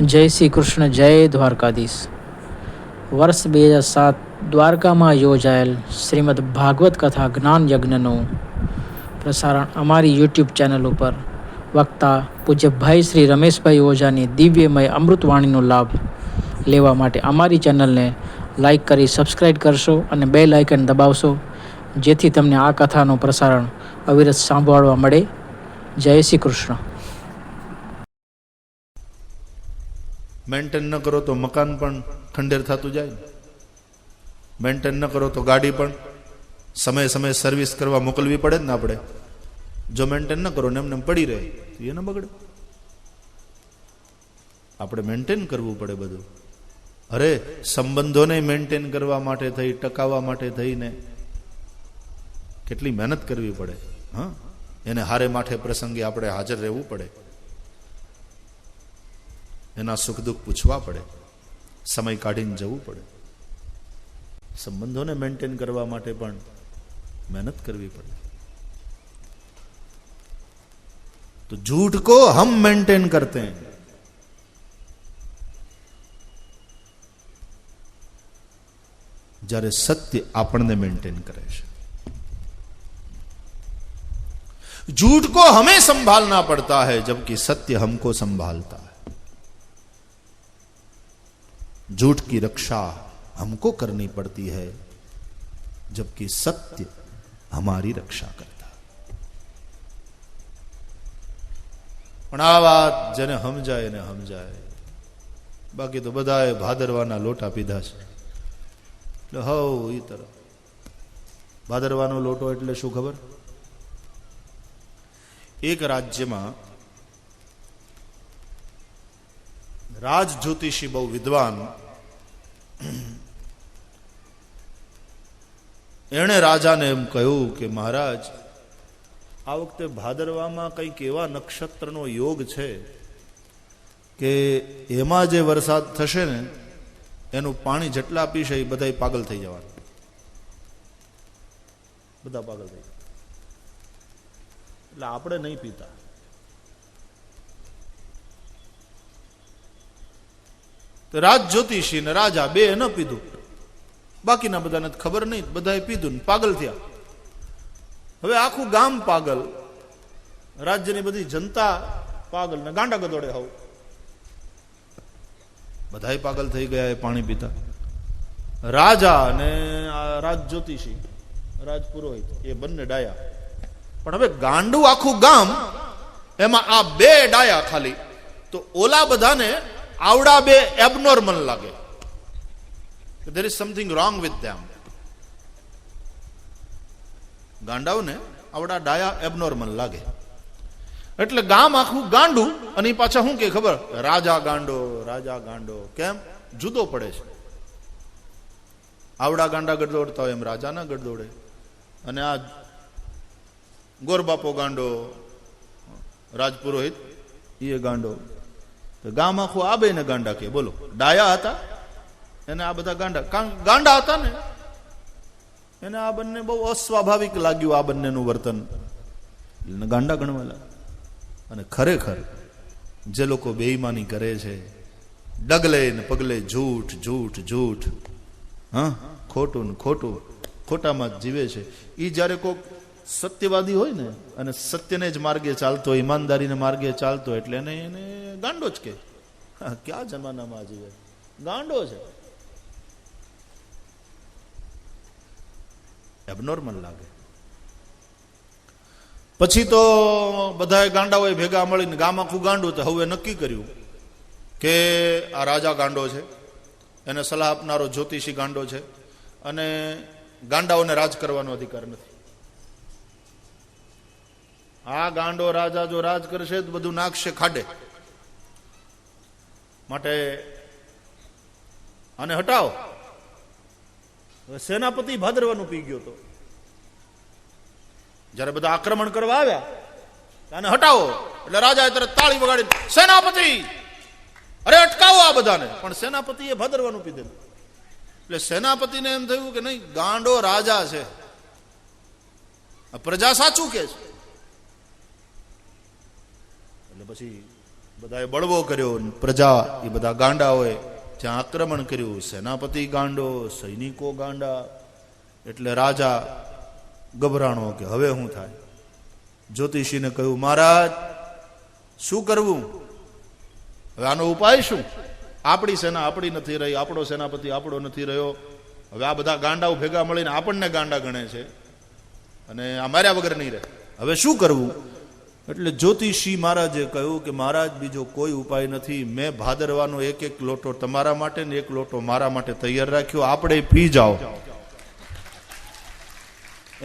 જય શ્રી કૃષ્ણ, જય દ્વારકાધીશ. વર્ષ 2007 દ્વારકામાં યોજાયેલ શ્રીમદ ભાગવત કથા જ્ઞાન યજ્ઞનું પ્રસારણ અમારી યુટ્યુબ ચેનલ ઉપર વક્તા પૂજ્ય ભાઈ શ્રી રમેશભાઈ ઓઝાની દિવ્યમય અમૃતવાણીનો લાભ લેવા માટે અમારી ચેનલને લાઈક કરી સબસ્ક્રાઈબ કરશો અને બેલ આઇકન દબાવશો, જેથી તમને આ કથાનું પ્રસારણ અવિરત સાંભળવા મળે. જય શ્રી કૃષ્ણ. મેન્ટેન ન કરો તો મકાન પણ ખંડેર થતું જાય. મેન્ટેન ન કરો તો ગાડી પણ સમય સમય સર્વિસ કરવા મોકલવી પડે ને આપણે. જો મેન્ટેન ન કરો ને એમને પડી રહે તો એ ન બગડે. આપણે મેન્ટેન કરવું પડે બધું. અરે સંબંધોને મેન્ટેન કરવા માટે થઈ, ટકાવવા માટે થઈને કેટલી મહેનત કરવી પડે. હા, એને હારે માઠે પ્રસંગે આપણે હાજર રહેવું પડે, એના સુખ દુઃખ પૂછવા પડે, સમય કાઢીને જવું પડે. સંબંધોને મેન્ટેન કરવા માટે પણ મહેનત કરવી પડે. તો झूठ को हम मेंटेन करते हैं. જ્યારે સત્ય આપણને મેન્ટેન કરે છે. झूठ को हमें संभालना पड़ता है जबकि सत्य हमको संभालता है. झूठ की रक्षा हमको करनी पड़ती है जबकि सत्य हमारी रक्षा करता है. પણ આ વાત જેને સમજાય એને સમજાય. બાકી તો બધાએ ભાદરવાના લોટા પીધા છે. એટલે હવ એ તરફ ભાદરવાનો લોટો એટલે શું ખબર? એક રાજ્યમાં રાજ જ્યોતિષી બહુ વિદ્વાન, એણે રાજાને એમ કહ્યું કે મહારાજ, આ વખતે ભાદરવામાં કંઈક એવા નક્ષત્રનો યોગ છે કે એમાં જે વરસાદ થશે ને એનું પાણી જેટલા પીશે એ બધા પાગલ થઈ જવાના. બધા પાગલ થઈ જાય. એટલે આપણે નહીં પીતા. તો રાજ જ્યોતિષી ને રાજા બે ન પીધું, બાકીના બધાને ખબર નહીં, બધાએ પીધું ને પાગલ થયા. હવે આખું ગામ પાગલ, રાજ્યની બધી જનતા પાગલ ને ગાંડા ગદોડે હોવ. બધા પાગલ થઈ ગયા એ પાણી પીતા. રાજા અને રાજ જ્યોતિષી, રાજ પુરોહિત, એ બંને ડાયા. પણ હવે ગાંડું આખું ગામ, એમાં આ બે ડાયા ખાલી, તો ઓલા બધાને આવડા બે એબનોર્મલ લાગે. There is something wrong with them. ગાંડાઓને આવડા ડાયા એબનોર્મલ લાગે. એટલે ગામ આખું ગાંડું, અને પાછા શું કે ખબર? રાજા ગાંડો, રાજા ગાંડો. કેમ? જુદો પડે છે. આવડા ગાંડા ગડદોડતા હોય એમ રાજા ના ગડદોડે. અને આ ગોરબાપો ગાંડો, રાજપુરોહિત એ ગાંડો. તો ગામ આખું આ બે ને ગાંડા કે. બોલો, ડાયા હતા એને આ બધા ગાંડા હતા ને એને આ બંને બહુ અસ્વાભાવિક લાગ્યું, આ બંનેનું વર્તન, એને ગાંડા ગણવા લાગ્યા. અને ખરેખર જે લોકો બેઈમાની કરે છે, ડગલે ને પગલે જૂઠ જૂઠ જૂઠ, હા, ખોટું ને ખોટું, ખોટામાં જ જીવે છે, એ જયારે કોઈક સત્યવાદી હોય ને અને સત્યને જ માર્ગે ચાલતો, ઈમાનદારીને માર્ગે ચાલતો, એટલે એને ગાંડો જ કે. ક્યાં જમાનામાં જીવે? ગાંડો છે. એબનોર્મલ લાગે. પછી તો બધા ગાંડાઓએ ભેગા મળીને ગામ આખું ગાંડું. તો હવે નક્કી કર્યું કે આ રાજા ગાંડો છે, એને સલાહ આપનારો જ્યોતિષી ગાંડો છે, અને ગાંડાઓને રાજ કરવાનો અધિકાર નથી. આ ગાંડો રાજા જો રાજ કરશે તો બધું નાખશે ખાડે. માટે આને હટાવો. સેનાપતિ ભાદરવાનું પી ગયો હતો. જયારે બધા આક્રમણ કરવા આવ્યા, આને હટાવો એટલે રાજાએ તરત તાળી વગાડી, સેનાપતિ, અરે અટકાવો આ બધાને. પણ સેનાપતિએ ભાદરવાનું પીધેલું. એટલે સેનાપતિને એમ થયું કે નહીં, ગાંડો રાજા છે, પ્રજા સાચું કે છે. એટલે પછી બધાએ બળવો કર્યો, પ્રજા એ બધા ગાંડાઓએ ત્યાં આક્રમણ કર્યું, સેનાપતિ ગાંડો, સૈનિકો ગાંડા. એટલે રાજા ગભરાણો કે હવે શું થાય. જ્યોતિષીને કહ્યું, મહારાજ શું કરવું, હવે આનો ઉપાય શું? આપણી સેના આપણી નથી રહી, આપણો સેનાપતિ આપણો નથી રહ્યો, હવે આ બધા ગાંડાઓ ભેગા મળીને આપણને ગાંડા ગણે છે અને આ માર્યા વગર નહીં રહે, હવે શું કરવું? એટલે જ્યોતિષી મહારાજે કહ્યું કે મહારાજ બીજો કોઈ ઉપાય નથી, મેં ભાદરવાનો એક એક લોટો તમારા માટે ને એક લોટો મારા માટે તૈયાર રાખ્યો, આપણે પી જાઓ,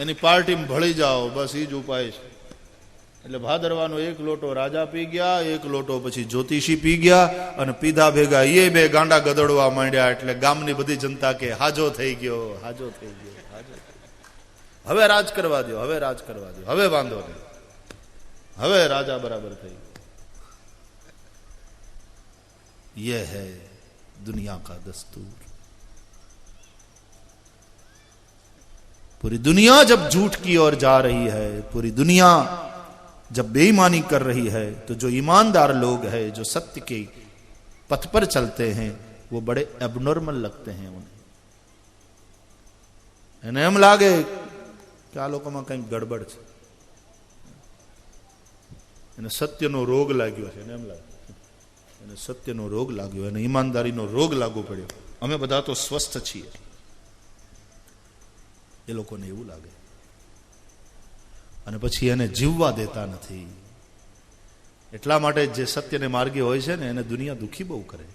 એની પાર્ટીમાં ભળી જાઓ, બસ એ જ ઉપાય છે. એટલે ભાદરવાનો એક લોટો રાજા પી ગયા, એક લોટો પછી જ્યોતિષી પી ગયા, અને પીધા ભેગા એ બે ગાંડા ગદડવા માંડ્યા. એટલે ગામની બધી જનતા કે હાજો થઈ ગયો, હાજો થઈ ગયો, હાજો થઈ ગયો, હવે રાજ કરવા દો, હવે રાજ કરવા દો, હવે વાંધો નહીં, હવે રાજા બરાબર થઈ ગયો. ये है दुनिया का दस्तूर. पूरी दुनिया जब झूठ की ओर जा रही है, पूरी दुनिया जब बेईमानी कर रही है, तो जो ईमानदार लोग हैं, जो सत्य के पथ पर चलते हैं, वो बड़े एबनॉर्मल लगते हैं. उन्हें एम लागे कि आ लोकोमां कंईक गड़बड़ छे, એને સત્યનો રોગ લાગ્યો છે, એમ લાગે એને સત્યનો રોગ લાગ્યો, એને ઈમાનદારીનો રોગ લાગુ પડ્યો. અમે બધા તો સ્વસ્થ છીએ, એ લોકોને એવું લાગે, અને પછી એને જીવવા દેતા નથી. એટલા માટે જે સત્યને માર્ગે હોય છે ને એને દુનિયા દુખી બહુ કરે.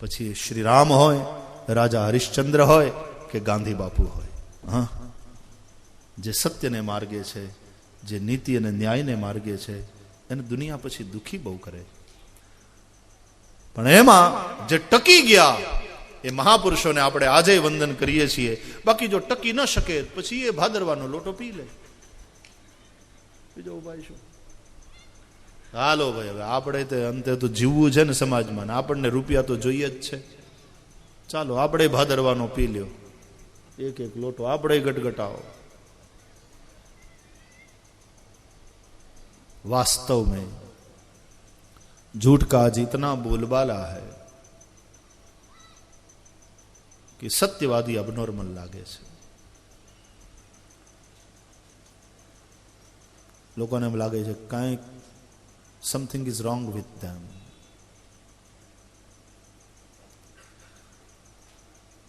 પછી શ્રી રામ હોય, રાજા હરિશ્ચંદ્ર હોય કે ગાંધી બાપુ હોય, હા, જે સત્યને માર્ગે છે, જે નીતિ અને ન્યાયને માર્ગે છે, એને દુનિયા પછી દુખી બહુ કરે. પણ એમાં જે ટકી ગયા એ મહાપુરુષોને આપણે આજે વંદન કરીએ છીએ. બાકી જો ટકી ન શકે પછી એ ભાદરવાનો લોટો પી લે, બીજો ઉપાય શું? હાલો ભાઈ, હવે આપણે તો અંતે તો જીવવું છે ને સમાજમાં, ને આપણને રૂપિયા તો જોઈએ જ છે. ચાલો આપણે ભાદરવાનો પી લ્યો, એક એક લોટો આપણે ગટગટાવો. वास्तव में झूठ का आज इतना बोलबाला है कि सत्यवादी अबनॉर्मल लागे છે. લોકોને એમ લાગે છે કંઈક something is wrong with them.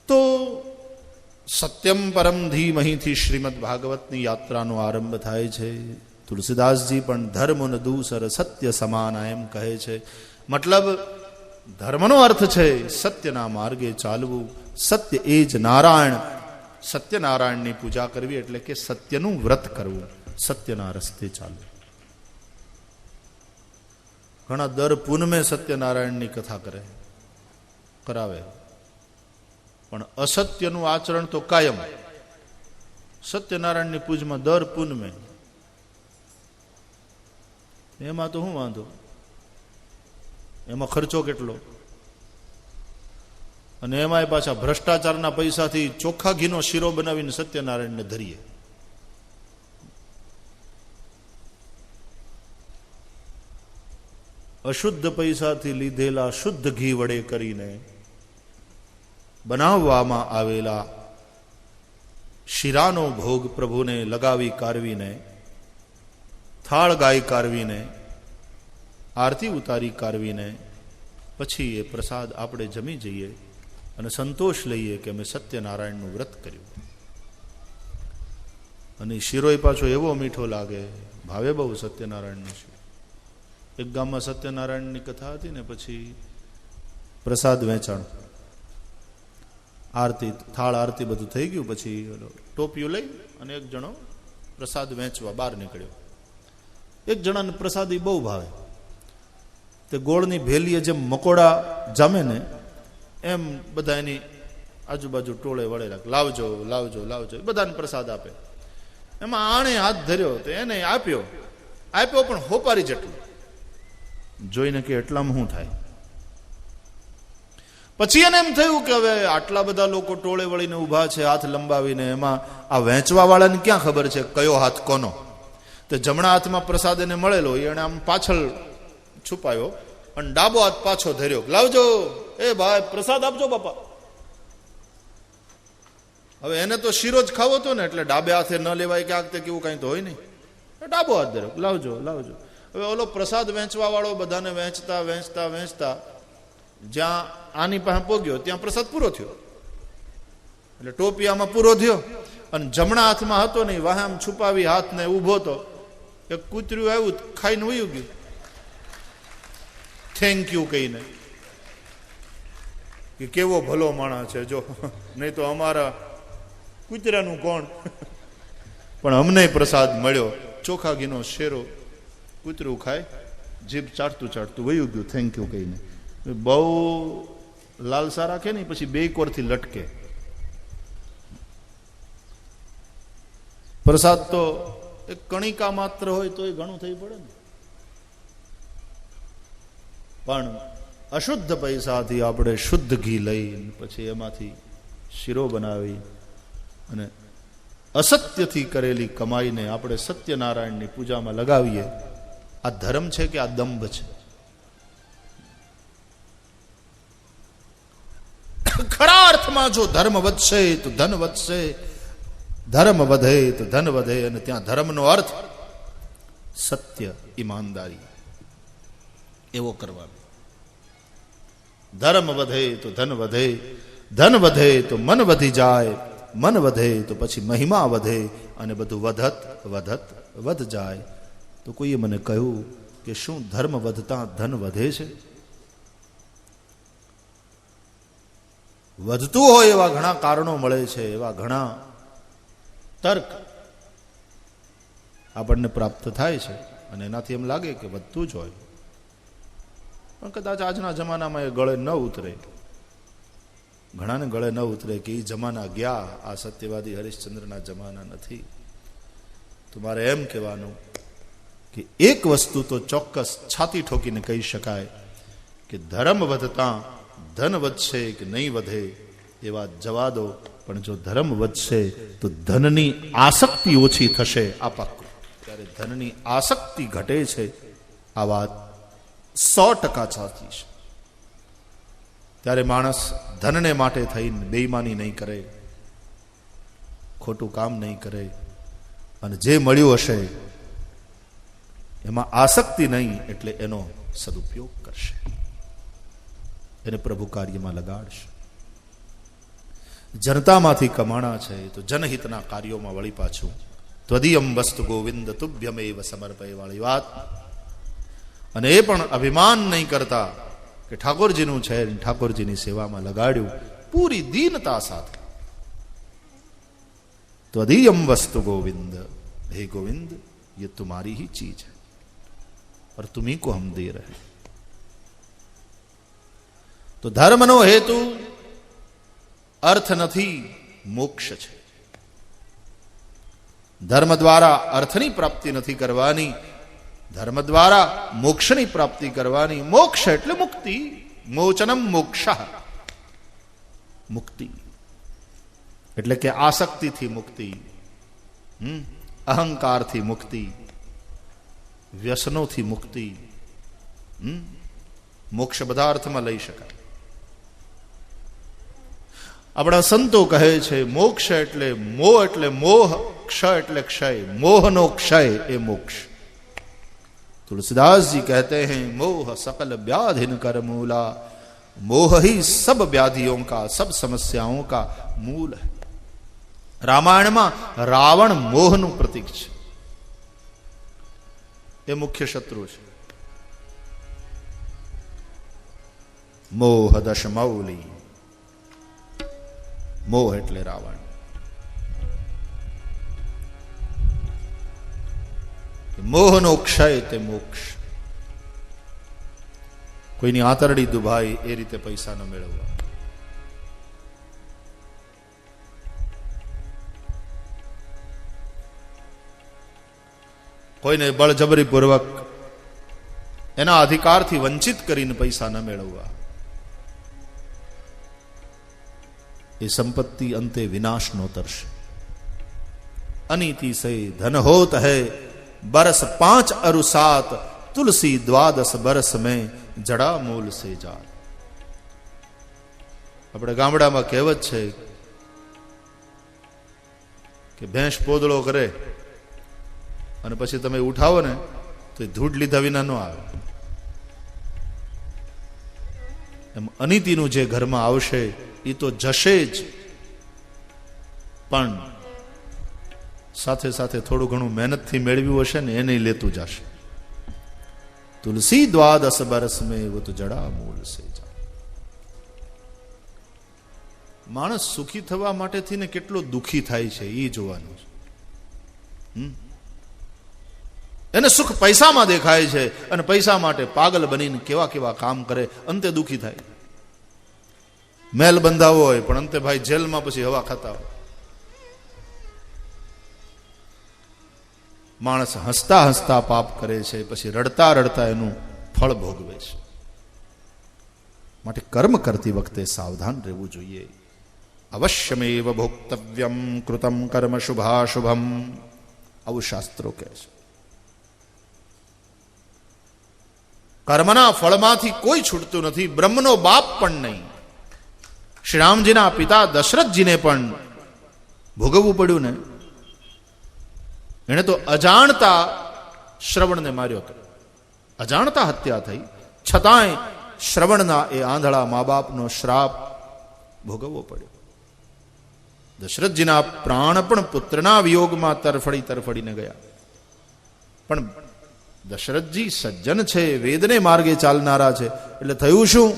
તો સત્યમ પરમ ધીમહિથી શ્રીમદ ભાગવતની યાત્રાનો આરંભ થાય છે. તુલસીદાસજી પણ ધર્મનો દૂસર સત્ય સમાન એમ કહે છે. મતલબ ધર્મનો અર્થ છે સત્યના માર્ગે ચાલવું. સત્ય એ જ નારાયણ. સત્યનારાયણની પૂજા કરવી એટલે કે સત્યનું વ્રત કરવું, સત્યના રસ્તે ચાલવું. ઘણા દર પૂનમે સત્યનારાયણની કથા કરાવે, પણ અસત્યનું આચરણ તો કાયમ. સત્યનારાયણની પૂજમાં દર પૂનમે, એમાં તો શું વાંધો, એમાં ખર્ચો કેટલો, અને એમાંય પાછા ભ્રષ્ટાચારના પૈસાથી ચોખ્ખા ઘીનો શીરો બનાવીને સત્યનારાયણને ધરીએ. અશુદ્ધ પૈસાથી લીધેલા શુદ્ધ ઘી વડે કરીને બનાવવામાં આવેલા શીરાનો ભોગ પ્રભુને લગાવી કારવીને, થાળ ગાય કારવીને, આરતી ઉતારી કારવીને પછી એ પ્રસાદ આપણે જમી જઈએ અને સંતોષ લઈએ કે અમે સત્યનારાયણનું વ્રત કર્યું. અને શીરોય પાછો એવો મીઠો લાગે, ભાવે બહુ સત્યનારાયણનો શીરો. એક ગામમાં સત્યનારાયણની કથા હતી ને, પછી પ્રસાદ વેચાણ, આરતી, થાળ આરતી બધું થઈ ગયું. પછી ટોપિયું લઈ અને એક જણો પ્રસાદ વેચવા બહાર નીકળ્યો. એક જણાને પ્રસાદી બહુ ભાવે. તે ગોળની ભેલીએ જેમ મકોડા જામે ને એમ બધા એની આજુબાજુ ટોળે વળે રાખ, લાવજો લાવજો લાવજો, બધાને પ્રસાદ આપે. એમાં આણે હાથ ધર્યો તો એને આપ્યો પણ હોપારી જેટલું. જોઈને કે એટલામાં શું થાય. પછી એને એમ થયું કે હવે આટલા બધા લોકો ટોળે વળીને ઊભા છે હાથ લંબાવીને, એમાં આ વેચવા વાળાને ક્યાં ખબર છે કયો હાથ કોનો. તો જમણા હાથમાં પ્રસાદ એને મળેલો, એને આમ પાછળ છુપાયો અને ડાબો હાથ પાછો ધર્યો, લાવજો એ ભાઈ પ્રસાદ આપજો બાપા. હવે એને તો શીરો જ ખાવો હતો ને, એટલે ડાબે હાથે ન લેવાય કે આ વખતે કેવું કઈ તો હોય નહીં, ડાબો હાથ ધર્યો, લાવજો લાવજો. હવે ઓલો પ્રસાદ વેચવા વાળો બધાને વેચતા વેચતા વેચતા જ્યાં આની પાસે પોગ્યો ત્યાં પ્રસાદ પૂરો થયો. એટલે ટોપિયામાં પૂરો થયો અને જમણા હાથમાં હતો નહીં, વાહ આમ છુપાવી હાથને ઊભો તો એક કૂતર્યું આવ્યું, ખાઈને વયું ગયું, થેન્ક યુ કહીને કે કેવો ભલો માણસ છે, જો નહીં તો અમારા કૂતરાનું કોણ. પણ અમને પ્રસાદ મળ્યો, ચોખા ઘીનો શેરો, કૂતરું ખાય, જીભ ચાટતું ચાટતું વયું ગયું થેન્ક યુ કહીને. બહુ લાલસા રાખે ને પછી બે કોરથી લટકે. પ્રસાદ તો એક કણિકા માત્ર હોય તો એ ઘણું થઈ પડે ને. પણ અશુદ્ધ પૈસાથી આપણે શુદ્ધ ઘી લઈ પછી એમાંથી શીરો બનાવી અને અસત્યથી કરેલી કમાઈને આપણે સત્યનારાયણની પૂજામાં લગાવીએ, આ ધર્મ છે કે આ દંભ છે? ખરા અર્થમાં જો ધર્મ વધશે તો ધન વધશે, ધર્મ વધે તો ધન વધે. અને ત્યાં ધર્મનો અર્થ સત્ય, ઈમાનદારી એવો કરવાનો. ધર્મ વધે તો ધન વધે, ધન વધે તો મન વધી જાય, મન વધે તો પછી મહિમા વધે, અને બધું વધત વધત વધ જાય. તો કોઈએ મને કહ્યું કે શું ધર્મ વધતા ધન વધે છે? વધતું હોય એવા ઘણા કારણો મળે છે, એવા ઘણા તર્ક આપણને પ્રાપ્ત થાય છે અને એનાથી એમ લાગે કે વધતું જ હોય. પણ કદાચ આજના જમાનામાં એ ગળે ન ઉતરે, ઘણાને ગળે ન ઉતરે કે એ જમાના ગયા, આ સત્યવાદી હરિશ્ચંદ્રના જમાના નથી. તો મારે એમ કહેવાનું કે એક વસ્તુ તો ચોક્કસ છાતી ઠોકીને કહી શકાય કે ધર્મ વધતા ધન વધશે કે નહીં વધે એ વાત જવા દો, પણ જો ધર્મ વધશે તો ધનની આસક્તિ ઓછી થશે, આ પાક્કું. ત્યારે ધનની આસક્તિ ઘટે છે, આ વાત 100% સાચી છે. ત્યારે માણસ ધનને માટે થઈને બેઈમાની નહીં કરે, ખોટું કામ નહીં કરે, અને જે મળ્યું હશે એમાં આસક્તિ નહીં એટલે એનો સદુપયોગ કરશે, એને પ્રભુ કાર્યમાં લગાડશે. જનતામાંથી કમાણા છે તો જનહિતના કાર્યોમાં વળી પાછું ત્વદીયમ વસ્તુ ગોવિંદ તુભ્યમેવ સમર્પય વાળી વાત. અને એ પણ અભિમાન નહીં કરતા કે ઠાકોરજીનું છે, ઠાકોરજીની સેવામાં લગાડ્યું પૂરી દીનતા સાથે. ત્વદીયમ વસ્તુ ગોવિંદ, હે गोविंद ये तुम्हारी ही चीज है और तुम्ही को हम दे रहे. તો ધર્મનો હેતુ અર્થ નથી, મોક્ષ છે. ધર્મ દ્વારા અર્થની પ્રાપ્તિ નથી કરવાની, ધર્મ દ્વારા મોક્ષની પ્રાપ્તિ કરવાની. મોક્ષ એટલે મુક્તિ, મોચનમ મોક્ષ, મુક્તિ એટલે કે આસક્તિથી મુક્તિ, અહંકારથી મુક્તિ, વ્યસનોથી મુક્તિ. મોક્ષ બધા અર્થમાં લઈ શકાય. આપણા સંતો કહે છે મોક્ષ એટલે મોહ એટલે મોહ, ક્ષ એટલે ક્ષય, મોહનો ક્ષય એ મોક્ષ. तुलसीदास जी कहते हैं मोह सकल व्याधिन कर मूला, मोह ही सब व्याधियों का सब समस्याओं का मूल है. रामायणમાં રાવણ મોહનું પ્રતીક છે, એ મુખ્ય શત્રુ છે. મોહ દશમૌલી, મોહ એટલે રાવણ. મોહનો ક્ષય તે મોક્ષ. કોઈની આંતરડી દુભાઈ એ રીતે પૈસા ન મેળવવા. કોઈને બળજબરીપૂર્વક એના અધિકારથી વંચિત કરીને પૈસા ન મેળવવા. એ સંપત્તિ અંતે વિનાશ નો તરશે. અનીતિ સે ધન હોત હૈ, બરસ 5 અરુ 7 તુલસી દ્વાદસ બરસ મેં જડા મૂલ સે જાત. આપણે ગામડામાં કહેવત છે કે ભેંસ પોદળો કરે અને પછી તમે ઉઠાવો ને તો એ ધૂળ લીધા વિના ન આવે. એમ અનિતિનું જે ઘરમાં આવશે એ તો જશે જ, પણ સાથે સાથે થોડું ઘણું મહેનતથી મેળવ્યું હશે ને એને લેતું જશે. તુલસી દ્વાદસ બરસ મેં વો તો જડા મૂળ સે જા. માણસ સુખી થવા માટેથી ને કેટલો દુખી થાય છે એ જોવાનું છે. એને સુખ પૈસામાં દેખાય છે અને પૈસા માટે પાગલ બનીને કેવા કેવા કામ કરે, અંતે દુખી થાય. મહેલ બંધાવો હોય પણ અંતે ભાઈ જેલમાં પછી હવા ખાતા હોય. માણસ હસતા હસતા પાપ કરે છે, પછી રડતા રડતા એનું ફળ ભોગવે છે. માટે કર્મ કરતી વખતે સાવધાન રહેવું જોઈએ. અવશ્યમેવ ભોક્તવ્યમ કૃતમ કર્મ શુભાશુભમ, આવું શાસ્ત્રો કહે છે. કર્મના ફળમાંથી કોઈ છૂટતું નથી, બ્રહ્મનો બાપ પણ નહીં. શ્રી રામજીના પિતા દશરથજીને પણ ભોગવવું પડ્યું ને. એને તો અજાણતા શ્રવણને માર્યો હતો, અજાણતા હત્યા થઈ, છતાંય શ્રવણના એ આંધળા મા બાપનો શ્રાપ ભોગવવો પડ્યો. દશરથજીના પ્રાણ પણ પુત્રના વિયોગમાં તરફડી તરફડીને ગયા. પણ દશરથજી સજ્જન છે, વેદને માર્ગે ચાલનારા છે, એટલે થયું શું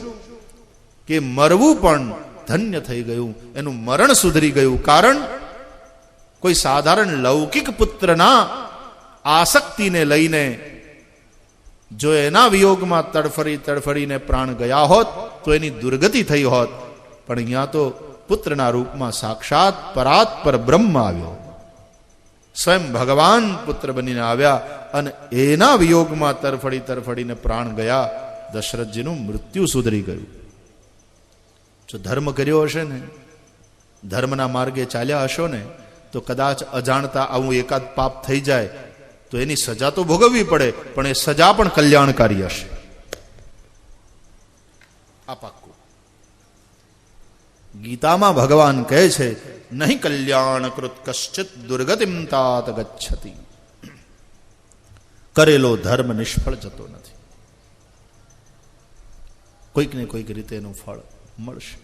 કે મરવું પણ ધન્ય થઈ ગયું, એનું મરણ સુધરી ગયું. કારણ કોઈ સાધારણ લૌકિક પુત્રના આસક્તિને લઈને જો એના વિયોગમાં તડફડી તડફડીને પ્રાણ ગયા હોત તો એની દુર્ગતિ થઈ હોત. પણ અહીંયા તો પુત્રના રૂપમાં સાક્ષાત પરાત્પર બ્રહ્મ આવ્યો, સ્વયં ભગવાન પુત્ર બનીને આવ્યા અને એના વિયોગમાં તરફડી તરફડીને પ્રાણ ગયા. દશરથજીનું મૃત્યુ સુધરી ગયું. જો ધર્મ કર્યો હશે ને, ધર્મના માર્ગે ચાલ્યા હશો ને, તો કદાચ અજાણતા આવું એકાદ પાપ થઈ જાય તો એની સજા તો ભોગવવી પડે, પણ એ સજા પણ કલ્યાણકારી હશે. આ પાક્કું. ગીતામાં ભગવાન કહે છે, નહીં કલ્યાણકૃત કશ્ચિત દુર્ગતિમ તાત ગચ્છતિ. કરેલો ધર્મ નિષ્ફળ જતો નથી, કોઈક ને કોઈક રીતે એનું ફળ મળશે.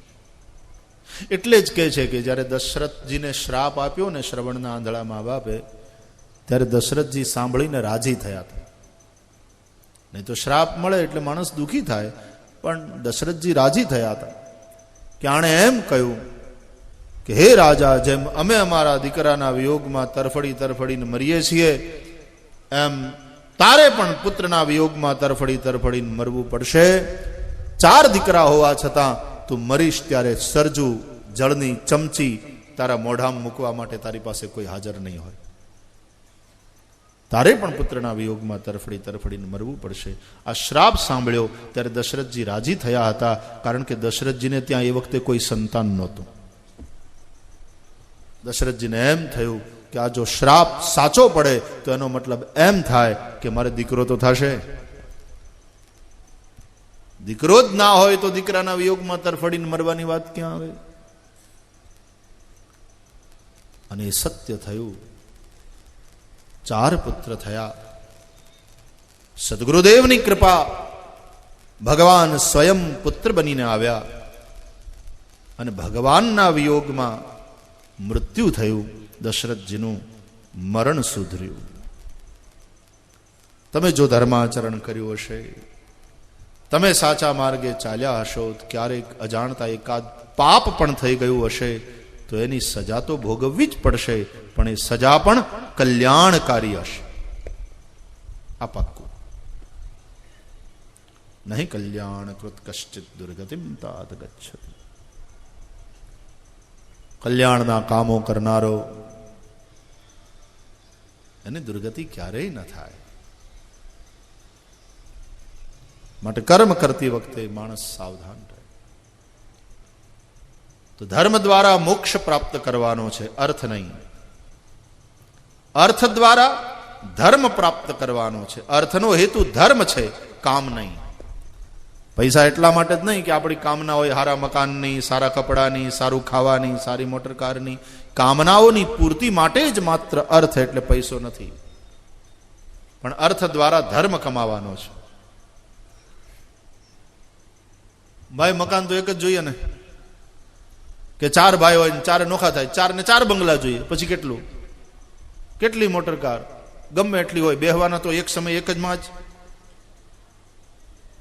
એટલે જ કહે છે કે જ્યારે દશરથજીને શ્રાપ આપ્યો ને શ્રવણના આંધળા મા બાપે, ત્યારે દશરથજી સાંભળીને રાજી થયા હતા. નહીં તો શ્રાપ મળે એટલે માણસ દુઃખી થાય, પણ દશરથજી રાજી થયા હતા કે આણે એમ કહ્યું કે હે રાજા, જેમ અમે અમારા દીકરાના વિયોગમાં તરફડી તરફડીને મરીએ છીએ, એમ તારે પણ પુત્રના વિયોગમાં તરફડી તરફડીને મરવું પડશે. 4 દીકરા હોવા છતાં તું મરીશ ત્યારે સરજુ જળની ચમચી તારા મોઢામાં મૂકવા માટે તારી પાસે કોઈ હાજર નહીં હોય. તારે પણ પુત્રના વિયોગમાં તરફડી તરફડીને મરવું પડશે. આ શ્રાપ સાંભળ્યો ત્યારે દશરથજી રાજી થયા હતા, કારણ કે દશરથજીને ત્યાં એ વખતે કોઈ સંતાન નહોતું. દશરથજીને એમ થયું કે આ જો શ્રાપ સાચો પડે તો એનો મતલબ એમ થાય કે મારે દીકરો તો થશે. દીકરો જ ના હોય તો દીકરાના વિયોગમાં તરફડીને મરવાની વાત ક્યાં આવે? અને એ સત્ય થયું. 4 પુત્ર થયા. સદગુરુદેવની કૃપા, ભગવાન સ્વયં પુત્ર બનીને આવ્યા અને ભગવાનના વિયોગમાં મૃત્યુ થયું. દશરથજીનું મરણ સુધર્યું. તમે જો ધર્માચરણ કર્યું હશે, તમે સાચા માર્ગે ચાલ્યા હશો, ક્યારેક અજાણતા એકાદ પાપ પણ થઈ ગયું હશે તો એની સજા તો ભોગવવી જ પડશે, પણ એ સજા પણ કલ્યાણકારી હશે. આ પાક્કું. નહીં કલ્યાણકૃત કશ્ચિત દુર્ગતિમ તાત ગચ્છતિ. કલ્યાણના કામો કરનારો એને દુર્ગતિ ક્યારેય ન થાય. માટે કર્મ કરતી વખતે માણસ સાવધાન રહે. તો ધર્મ દ્વારા મોક્ષ પ્રાપ્ત કરવાનો છે, અર્થ નહીં. અર્થ દ્વારા ધર્મ પ્રાપ્ત કરવાનો છે. અર્થનો હેતુ ધર્મ છે, કામ નહીં. પૈસા એટલા માટે જ નહીં કે આપણી કામના હોય સારા મકાનની, સારા કપડાની, સારું ખાવાની, સારી મોટર કારની. કામનાઓની પૂર્તિ માટે જ માત્ર અર્થ એટલે પૈસો નથી, પણ અર્થ દ્વારા ધર્મ કમાવાનો છે. ભાઈ મકાન તો એક જ જોઈએ ને, કે 4 ભાઈ હોય ને 4 નોખા થાય, 4 ને 4 બંગલા જોઈએ. પછી કેટલું, કેટલી મોટર કાર ગમે એટલી હોય, બેહવાના તો એક સમય એક જ માં જ.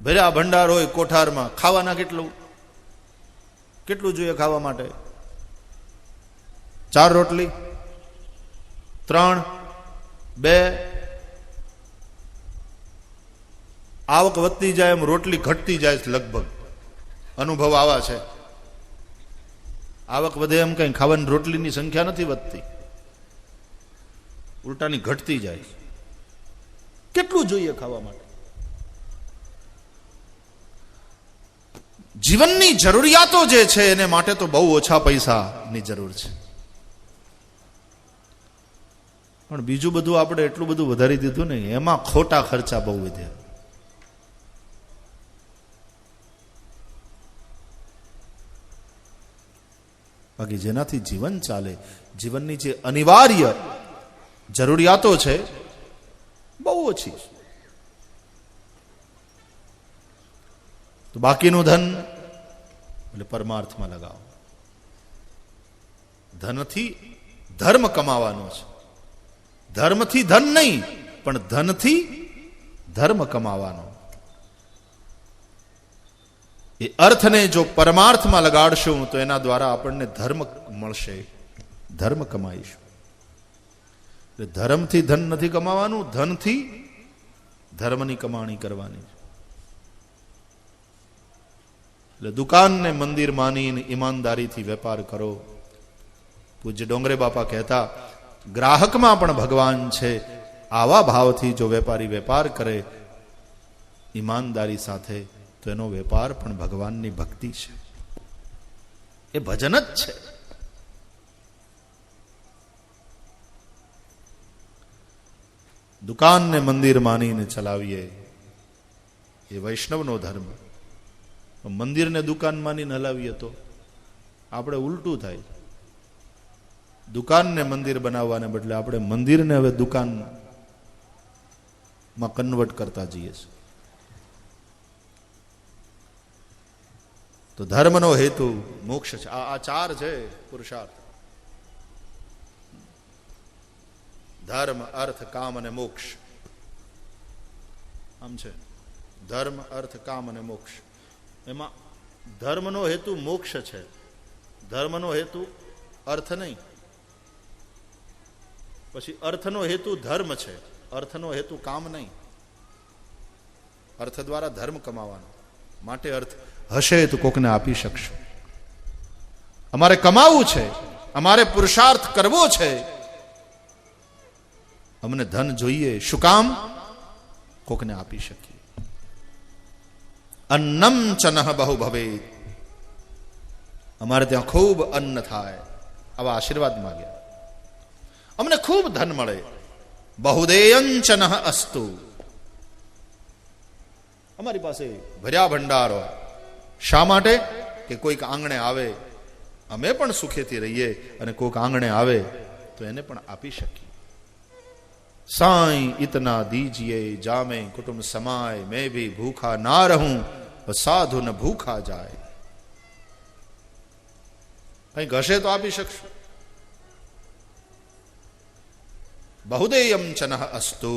ભર્યા ભંડાર હોય કોઠારમાં, ખાવાના કેટલું જોઈએ ખાવા માટે? 4 રોટલી, 3, 2. આવક વધતી જાય એમ રોટલી ઘટતી જાય છે લગભગ. અનુભવ આવા છે. આવક વધે એમ કઈ ખાવાની રોટલીની સંખ્યા નથી વધતી, ઉલટાની ઘટતી જાય. કેટલું જોઈએ ખાવા માટે? જીવનની જરૂરિયાતો જે છે એને માટે તો બહુ ઓછા પૈસાની જરૂર છે, પણ બીજું બધું આપણે એટલું બધું વધારી દીધું ને, એમાં ખોટા ખર્ચા બહુ વધ્યા. બાકી જેનાથી જીવન ચાલે, જીવનની જે અનિવાર્ય જરૂરિયાતો છે બહુ ઓછી છે. તો બાકીનું ધન એટલે પરમાર્થમાં લગાવો. ધનથી ધર્મ કમાવાનો છે, ધર્મથી ધન નહીં, પણ ધનથી ધર્મ કમાવાનો. એ અર્થને જો પરમાર્થમાં લગાડશું તો એના દ્વારા આપણને ધર્મ મળશે, ધર્મ કમાઈશું. એટલે ધર્મથી ધન નથી કમાવાનું, ધનથી ધર્મની કમાણી કરવાની. એટલે દુકાનને મંદિર માનીને ઈમાનદારીથી વેપાર કરો. પૂજ્ય ડોંગરે બાપા કહેતા, ગ્રાહકમાં પણ ભગવાન છે. આવા ભાવથી જો વેપારી વેપાર કરે ઈમાનદારી સાથે, તો એનો વેપાર પણ ભગવાનની ભક્તિ છે, એ ભજન જ છે. દુકાનને મંદિર માનીને ચલાવીએ એ વૈષ્ણવનો ધર્મ. મંદિરને દુકાન માનીને હલાવીએ તો આપણે ઉલટું થાય. દુકાનને મંદિર બનાવવાને બદલે આપણે મંદિરને હવે દુકાનમાં કન્વર્ટ કરતા જઈએ છીએ. તો ધર્મનો હેતુ મોક્ષ છે. આ 4 છે પુરુષાર્થ: ધર્મ, અર્થ, કામ અને મોક્ષ. આમ છે ધર્મ, અર્થ, કામ અને મોક્ષ. એમાં ધર્મનો હેતુ મોક્ષ છે, ધર્મનો હેતુ અર્થ નહીં. પછી અર્થનો હેતુ ધર્મ છે, અર્થનો હેતુ કામ નહીં. અર્થ દ્વારા ધર્મ કમાવાનો, માટે અર્થ હશે તો કોકને આપી શકશો. અમારે કમાવું છે, અમારે પુરુષાર્થ કરવો છે, અમને ધન જોઈએ. શું કામ? કોકને આપી શકીએ. અન્નમ ચનઃ બહુ ભવેત, અમારે ત્યાં ખૂબ અન્ન થાય, આવા આશીર્વાદ માંગ્યા. અમને ખૂબ ધન મળે. બહુદેયં ચનઃ અસ્તુ, અમારી પાસે ભર્યા ભંડાર હોય. શા માટે? કે કોઈક આંગણે આવે, અમે પણ સુખેથી રહીએ, અને કોઈક આંગણે આવે તો એને પણ આપી શકીએ. સાईं इतना दीजिए जामे कुटुंब समाए, मैं भी भूखा ना रहूं साधु न भूखा जाए. कहीं घसे तो આપી શકશું. બહુદેયમ ચનઃ અસ્તુ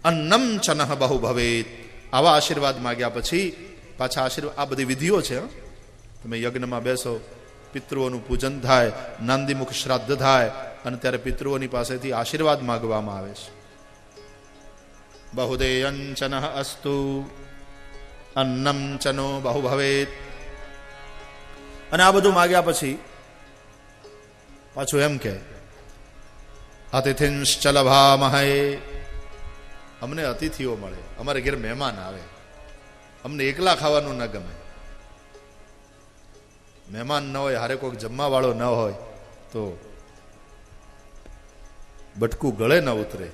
અન્નમ ચનઃ બહુ ભવેત. આવા આશીર્વાદ માંગ્યા પછી પાછા આશીર્વાદ. આ બધી વિધિઓ છે. તમે યજ્ઞમાં બેસો, પિતૃઓનું પૂજન થાય, નાંદીમુખ શ્રાદ્ધ થાય, અને ત્યારે પિતૃઓની પાસેથી આશીર્વાદ માંગવામાં આવે છે. બહુદેયં ચનઃ અસ્તુ અન્નમ ચનો બહુ ભવેત. અને આ બધું માગ્યા પછી પાછું એમ કે અતિથિંશ્ચ લભામહે, અમને અતિથિઓ મળે, અમારે ઘેર મહેમાન આવે, અમને એકલા ખાવાનું ન ગમે. મહેમાન ન હોય, હારે કોઈક જમવા વાળો ન હોય તો બટકું ગળે ન ઉતરે.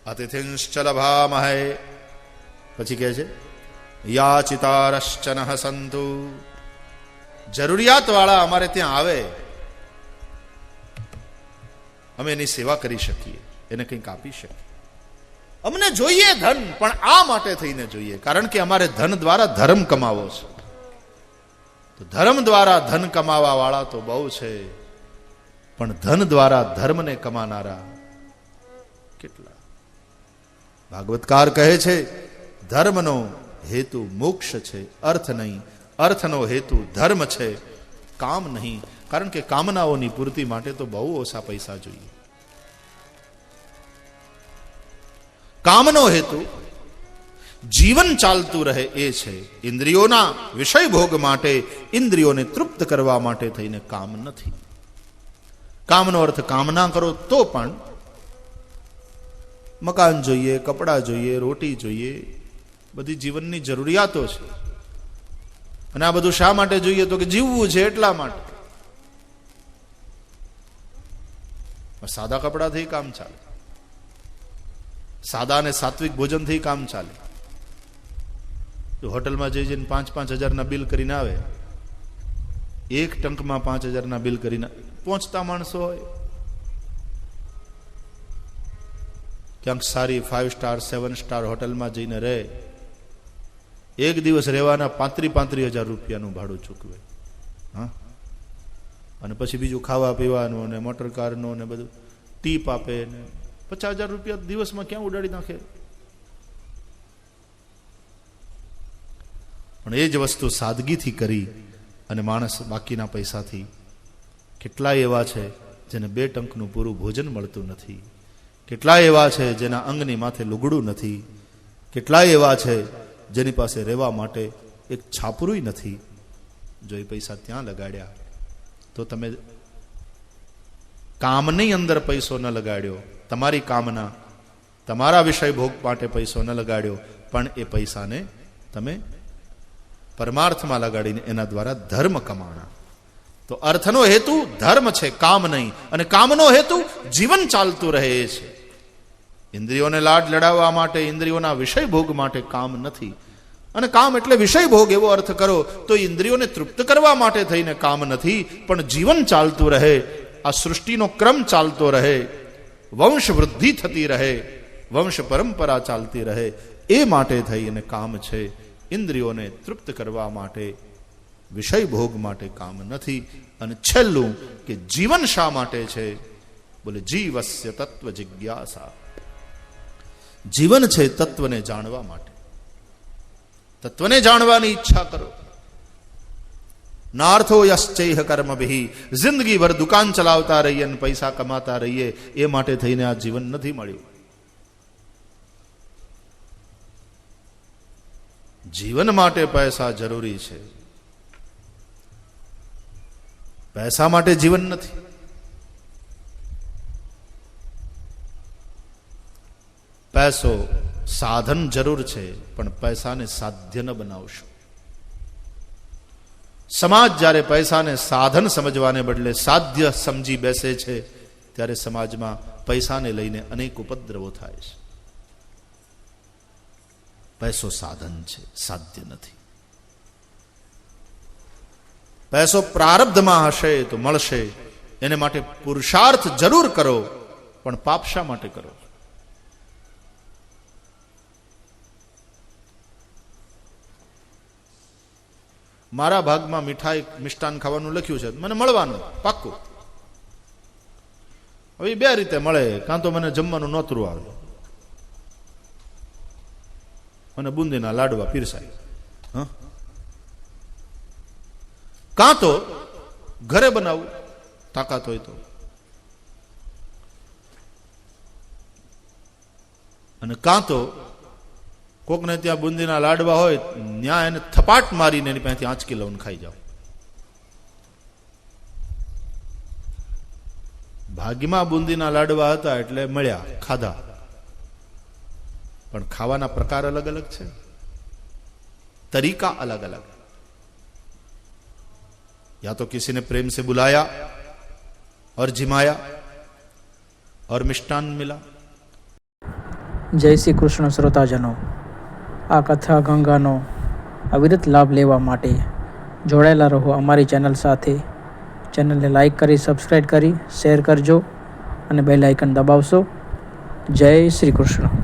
અતિથિંશ્ચ લભામહે. પછી કહે છે યાચિતારશ્ચ નઃ સંતુ. જરૂરિયાત વાળા અમારે ત્યાં આવે, અમે એની સેવા કરી શકીએ, એને કંઈક આપી શકીએ. અમને જોઈએ ધન, પણ આ માટે થઈને જોઈએ, કારણ કે અમારે ધન દ્વારા ધર્મ કમાવો છે. તો ધર્મ દ્વારા ધન કમાવા વાળા તો બહુ છે, પણ ધન દ્વારા ધર્મને કમાનારા કેટલા. ભાગવતકાર કહે છે ધર્મનો હેતુ મોક્ષ છે, અર્થ નહીં. અર્થનો હેતુ ધર્મ છે, કામ નહીં. કારણ કે કામનાઓની પૂર્તિ માટે તો બહુ ઓછા પૈસા જોઈએ. કામનો હેતુ જીવન ચાલતું રહે એ છે. ઇન્દ્રિયોના વિષય ભોગ માટે, ઇન્દ્રિયોને તૃપ્ત કરવા માટે થઈને કામ નથી. કામનો અર્થ કામના કરો તો પણ મકાન જોઈએ, કપડાં જોઈએ, રોટી જોઈએ, બધી જીવનની જરૂરિયાતો છે. અને આ બધું શા માટે જોઈએ? તો કે જીવવું છે એટલા માટે. સાદા કપડાથી કામ ચાલે, સાદા અને સાત્વિક ભોજનથી કામ ચાલે. જો હોટલમાં જઈને 5,000 બિલ કરીને આવે, એક ટંકમાં 5,000 બિલ કરીને પહોંચતા માણસો હોય. ક્યાંક સારી 5 સ્ટાર 7 સ્ટાર હોટલમાં જઈને રહે, એક દિવસ રહેવાના 35,000 રૂપિયાનું ભાડું ચૂકવે. હા, અને પછી બીજું ખાવા પીવાનું ને મોટર કારનું ને બધું ટીપ આપે ને 50,000 રૂપિયા દિવસમાં ક્યાં ઉડાડી નાખે. પણ એ જ વસ્તુ સાદગીથી કરી અને માણસ બાકીના પૈસાથી, કેટલાય એવા છે જેને 2 ટંકનું પૂરું ભોજન મળતું નથી. કેટલાય એવા છે જેના અંગની માથે લુગડું નથી. કેટલાય એવા છે જેની પાસે રહેવા માટે એક છાપરું નથી. જો એ પૈસા ત્યાં લગાડ્યા તો તમે કામની અંદર પૈસો ન લગાડ્યો, તમારી કામના, તમારા વિષય ભોગ માટે પૈસો ન લગાડ્યો, પણ એ પૈસાને તમે પરમાર્થમાં લગાડીને એના દ્વારા ધર્મ કમાણા. તો અર્થનો હેતુ ધર્મ છે, કામ નહીં. અને કામનો હેતુ જીવન ચાલતું રહે છે. ઇન્દ્રિયોને લાડ લડાવવા માટે, ઇન્દ્રિયોના વિષય ભોગ માટે કામ નથી. અને કામ એટલે વિષય ભોગ એવો અર્થ કરો તો ઇન્દ્રિયોને તૃપ્ત કરવા માટે થઈને કામ નથી, પણ જીવન ચાલતું રહે, આ સૃષ્ટિનો ક્રમ ચાલતો રહે, વંશ વૃદ્ધિ થતી રહે, વંશ પરંપરા ચાલતી રહે, એ માટે થઈને કામ છે. ઇન્દ્રિયોને તૃપ્ત કરવા માટે, વિષય ભોગ માટે કામ નથી. અને છેલ્લું કે જીવન શા માટે છે? બોલે જીવસ્ય તત્વ જિજ્ઞાસા. જીવન છે તત્વને જાણવા માટે. તત્વને જાણવાની ઈચ્છા કરો. નાર્થો યશ્ચૈહ કર્મભિ. જિંદગી ભર દુકાન ચલાવતા રહીએ અને પૈસા કમાતા રહીએ, એ માટે થઈને આ જીવન નથી મળ્યું. જીવન માટે પૈસા જરૂરી છે. પૈસા માટે જીવન નથી. પૈસો સાધન જરૂર છે, પણ પૈસાને સાધ્ય ન બનાવશો. સમાજ જ્યારે પૈસાને સાધન સમજવાને બદલે સાધ્ય સમજી બેસે છે, ત્યારે સમાજમાં પૈસાને લઈને અનેક ઉપદ્રવો થાય છે. પૈસો સાધન છે, સાધ્ય નથી. પૈસો પ્રારબ્ધમાં હશે તો મળશે, એને માટે પુરુષાર્થ જરૂર કરો, પણ પાપ શા માટે કરો? મારા ભાગમાં મીઠાઈ મિષ્ટાન ખાવાનું લખ્યું છે, મને મળવાનું પાક્કું. હવે 2 રીતે મળે, કાં તો મને જમવાનું નોતરું આવે અને બુંદીના લાડવા પીરસાય, કાં તો ઘરે બનાવું તાકાત હોય તો, અને કાં તો કોકને ત્યાં બુંદીના લાડવા હોય ત્યાં એને થપાટ મારીને એની પાસેથી આંચકી લઈને ખાઈ જાઓ. ભાગ્યમાં બુંદીના લાડવા હતા એટલે મળ્યા, ખાધા. પણ ખાવાના પ્રકાર અલગ અલગ છે, तरीका अलग अलग. या तो किसी ने प्रेम से बुलाया और जिमाया और मिष्टान मिला, જય શ્રી કૃષ્ણ. શ્રોતાજનો, આ કથા ગંગાનો અવિરત લાભ લેવા માટે જોડાયેલા રહો અમારી ચેનલ સાથે. ચેનલને લાઈક કરી, સબસ્ક્રાઈબ કરી, શેર કરજો અને બેલ આઇકન દબાવશો. જય શ્રી કૃષ્ણ.